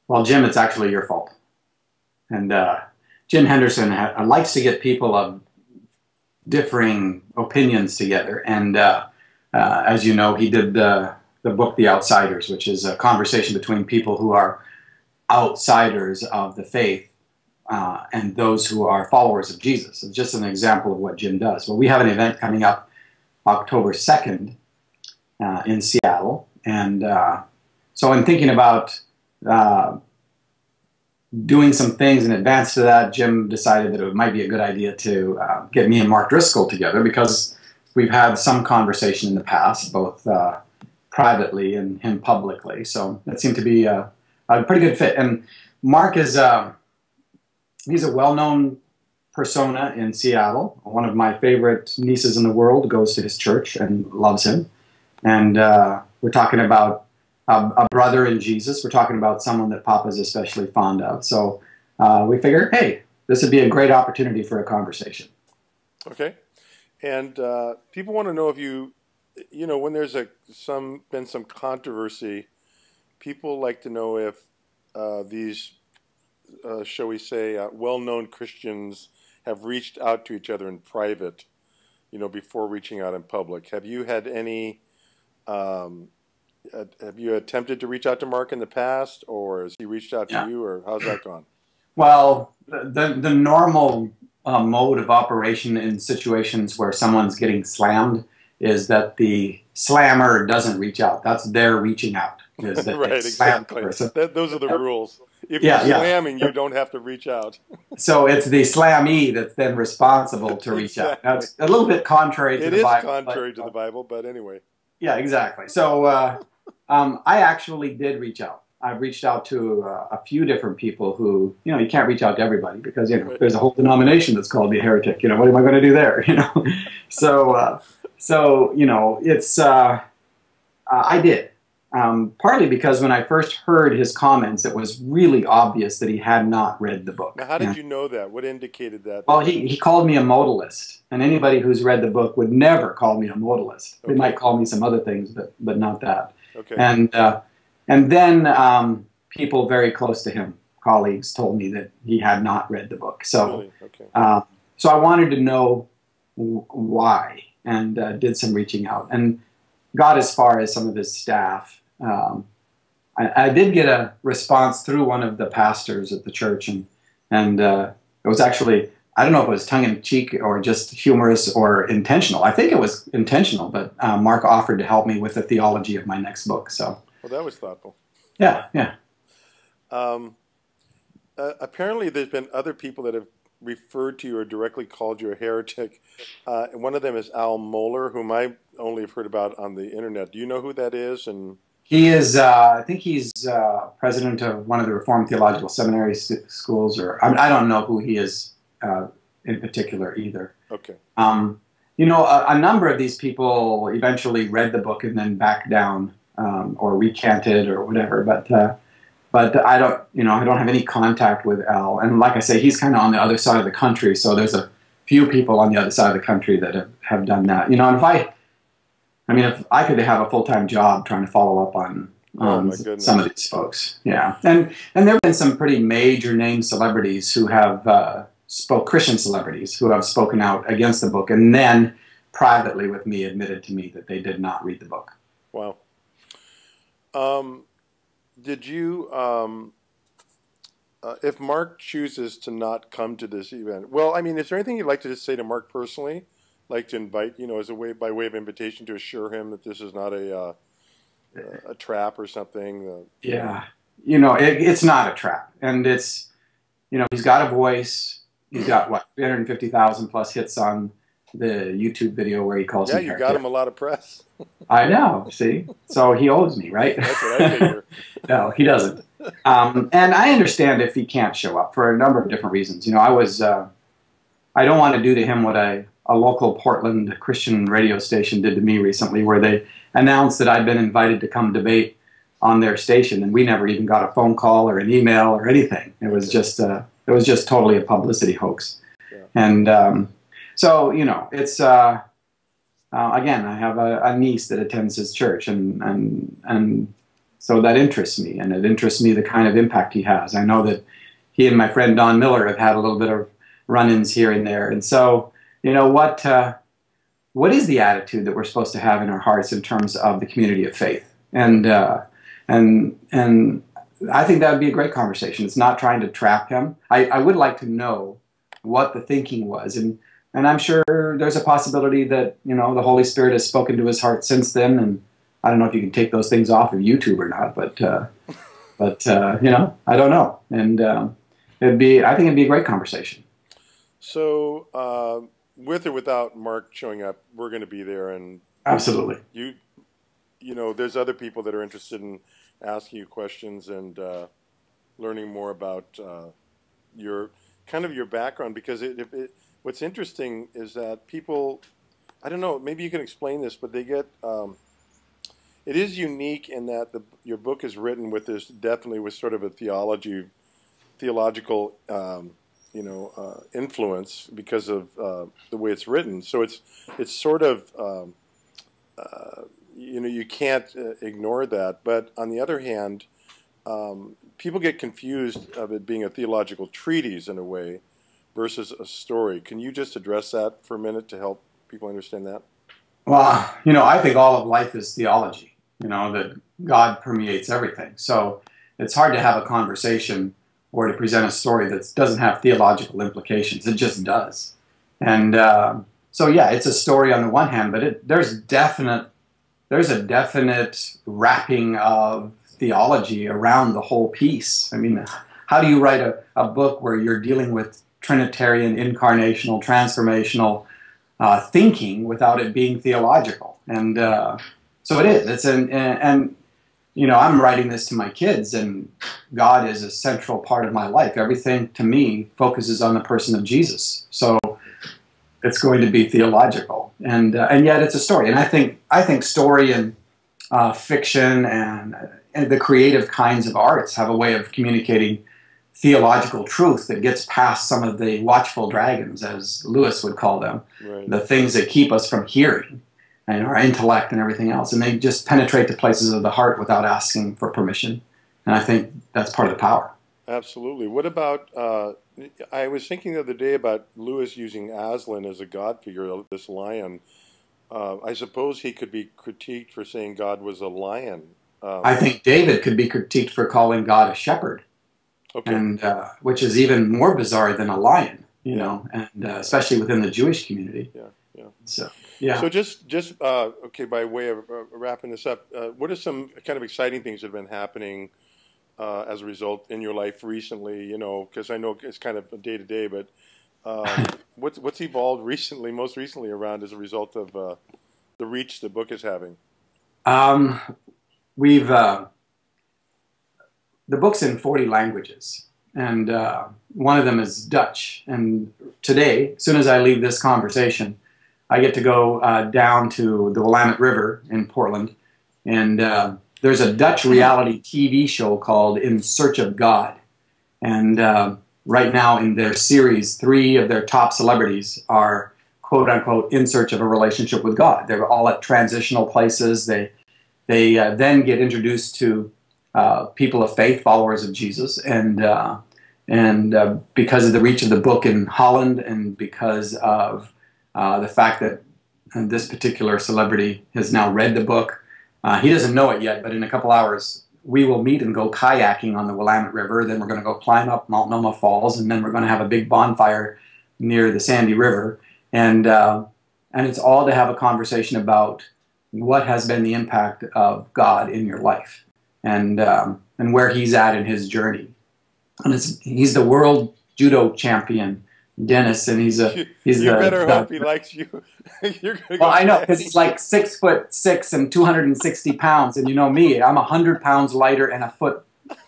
Well, Jim, it's actually your fault. And Jim Henderson likes to get people of differing opinions together. And as you know, he did the book The Outsiders, which is a conversation between people who are outsiders of the faith and those who are followers of Jesus. It's just an example of what Jim does. Well, we have an event coming up October 2nd in Seattle. And so I'm thinking about doing some things in advance to that. Jim decided that it might be a good idea to get me and Mark Driscoll together, because we've had some conversation in the past, both privately and him publicly. So that seemed to be a pretty good fit. And Mark is he's a well-known persona in Seattle. One of my favorite nieces in the world goes to his church and loves him. And we're talking about a brother in Jesus. We're talking about someone that Papa's especially fond of. So we figured, hey, this would be a great opportunity for a conversation. Okay. And people want to know if you know, when there's been some controversy, people like to know if these, shall we say, well-known Christians have reached out to each other in private, before reaching out in public. Have you had any... have you attempted to reach out to Mark in the past, or has he reached out to you, or how's that gone? Well, the normal mode of operation in situations where someone's getting slammed is that the slammer doesn't reach out. That's their reaching out. Is that right, exactly. Those are the rules. If you're slamming, you don't have to reach out. So it's the slammee that's then responsible to reach out. Now, it's a little bit contrary to the Bible. It is contrary to the Bible, but anyway. Yeah, exactly. So I actually did reach out. I've reached out to a few different people who, you can't reach out to everybody because, there's a whole denomination that's called the heretic. What am I going to do there? So it's, I did. Partly because when I first heard his comments, it was really obvious that he had not read the book. Now, how did you know that? What indicated that? Well, he called me a modalist, and anybody who's read the book would never call me a modalist. Okay. They might call me some other things, but not that. Okay. And then people very close to him, colleagues, told me that he had not read the book. So, really? Okay. So I wanted to know why, and did some reaching out, and got as far as some of his staff. I did get a response through one of the pastors at the church, and it was actually, I don't know if it was tongue-in-cheek or just humorous or intentional. I think it was intentional, but Mark offered to help me with the theology of my next book. So, well, that was thoughtful. Yeah, yeah. Apparently, there's been other people that have referred to you or directly called you a heretic. And one of them is Al Mohler, whom I only have heard about on the internet. Do you know who that is? And he is, I think he's president of one of the Reformed Theological Seminary schools, or I don't know who he is in particular either. Okay. A number of these people eventually read the book and then backed down or recanted or whatever, but I don't, I don't have any contact with Al. And like I say, he's kind of on the other side of the country, so there's a few people on the other side of the country that have done that. And if I could have a full-time job trying to follow up on some of these folks. Yeah. And there have been some pretty major name celebrities who have Christian celebrities who have spoken out against the book and then privately with me admitted to me that they did not read the book. Wow. Did you, if Mark chooses to not come to this event, is there anything you'd like to just say to Mark personally? Like to invite, as by way of invitation to assure him that this is not a trap or something? Yeah. It's not a trap. And it's, he's got a voice. He's got, 350,000 plus hits on the YouTube video where he calls him heretic. You got him a lot of press. I know, see? So he owes me, right? That's what I figure. No, he doesn't. And I understand if he can't show up for a number of different reasons. I don't want to do to him what a local Portland Christian radio station did to me recently, where they announced that I'd been invited to come debate on their station, and we never even got a phone call or an email or anything. It was just totally a publicity hoax. Yeah. And so it's again, I have a niece that attends his church, and so that interests me, and it interests me the kind of impact he has. I know that he and my friend Don Miller have had a little bit of run-ins here and there, and so what is the attitude that we're supposed to have in our hearts in terms of the community of faith? And I think that would be a great conversation. It's not trying to trap him. I would like to know what the thinking was, and I'm sure there's a possibility that the Holy Spirit has spoken to his heart since then. And I don't know if you can take those things off of YouTube or not, but I don't know. And I think it'd be a great conversation. So with or without Mark showing up, we're going to be there, and absolutely. There's other people that are interested in asking you questions and learning more about your background, because what's interesting is that people, I don't know, maybe you can explain this, but they get it is unique in that your book is written with definitely with sort of a theological influence because of the way it's written. So it's sort of you can't ignore that. But on the other hand, people get confused of it being a theological treatise in a way versus a story. Can you just address that for a minute to help people understand that? Well, I think all of life is theology, that God permeates everything. So it's hard to have a conversation or to present a story that doesn't have theological implications. It just does. And so, yeah, it's a story on the one hand, but there's a definite wrapping of theology around the whole piece. I mean, how do you write a book where you're dealing with Trinitarian, incarnational, transformational thinking without it being theological? And so it is. I'm writing this to my kids, and God is a central part of my life. Everything to me focuses on the person of Jesus. So it's going to be theological, and yet it's a story. And I think story and fiction and the creative kinds of arts have a way of communicating theological truth that gets past some of the watchful dragons, as Lewis would call them, right. The things that keep us from hearing, and our intellect and everything else, and they just penetrate the places of the heart without asking for permission. And I think that's part of the power. Absolutely. What about, I was thinking the other day about Lewis using Aslan as a God figure, this lion. I suppose he could be critiqued for saying God was a lion. I think David could be critiqued for calling God a shepherd. Okay. And which is even more bizarre than a lion, and especially within the Jewish community. Yeah. So, yeah. So just okay, by way of wrapping this up, what are some kind of exciting things that have been happening as a result in your life recently? Because I know it's kind of day to day, but what's evolved most recently around as a result of the reach the book is having? We've the book's in 40 languages, and one of them is Dutch. And today, as soon as I leave this conversation, I get to go down to the Willamette River in Portland, and there's a Dutch reality TV show called In Search of God. And right now in their series, 3 of their top celebrities are, quote-unquote, in search of a relationship with God. They're all at transitional places. They then get introduced to people of faith, followers of Jesus, and because of the reach of the book in Holland, and because of the fact that this particular celebrity has now read the book, he doesn't know it yet, but in a couple hours we will meet and go kayaking on the Willamette River. Then we're going to go climb up Mount Noma Falls, and then we're going to have a big bonfire near the Sandy River, and it's all to have a conversation about what has been the impact of God in your life, and where he's at in his journey. And he's the world judo champion, Dennis, and he's you better hope he likes you. You're gonna well, I know, because he's like 6'6" and 260 pounds, and you know me, I'm 100 pounds lighter and a foot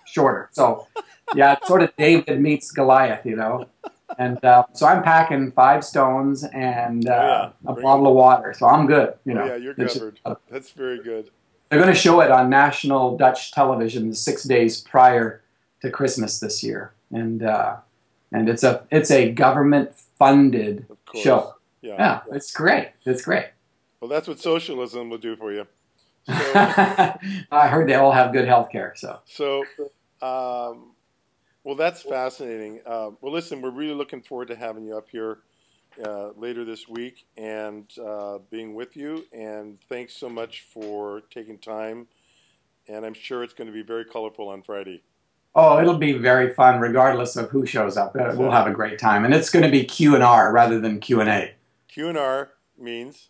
shorter. So yeah, it's sort of David meets Goliath, And so I'm packing 5 stones and a bottle of water, so I'm good. Yeah, you're covered. That's very good. They're going to show it on national Dutch television 6 days prior to Christmas this year, and it's a government-funded show. Yeah, it's great. It's great. Well, that's what socialism will do for you. So, I heard they all have good health care. So, so, well, that's fascinating. Well, listen, we're really looking forward to having you up here later this week and being with you. And thanks so much for taking time. And I'm sure it's going to be very colorful on Friday. oh, it'll be very fun regardless of who shows up. We'll have a great time. And it's going to be Q&R rather than Q&A. Q&R means?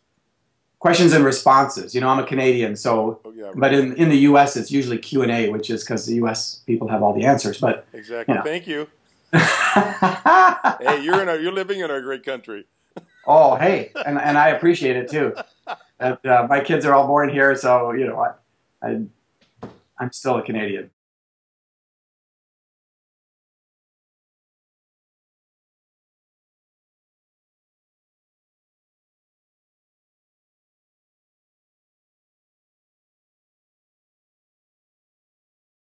Questions and responses. You know, I'm a Canadian, so Oh, yeah, right. but in the U.S. it's usually Q&A, which is because the U.S. people have all the answers. But exactly. You know. Thank you. Hey, you're living in our great country. Oh, hey, and I appreciate it too. My kids are all born here, so you know, I'm still a Canadian.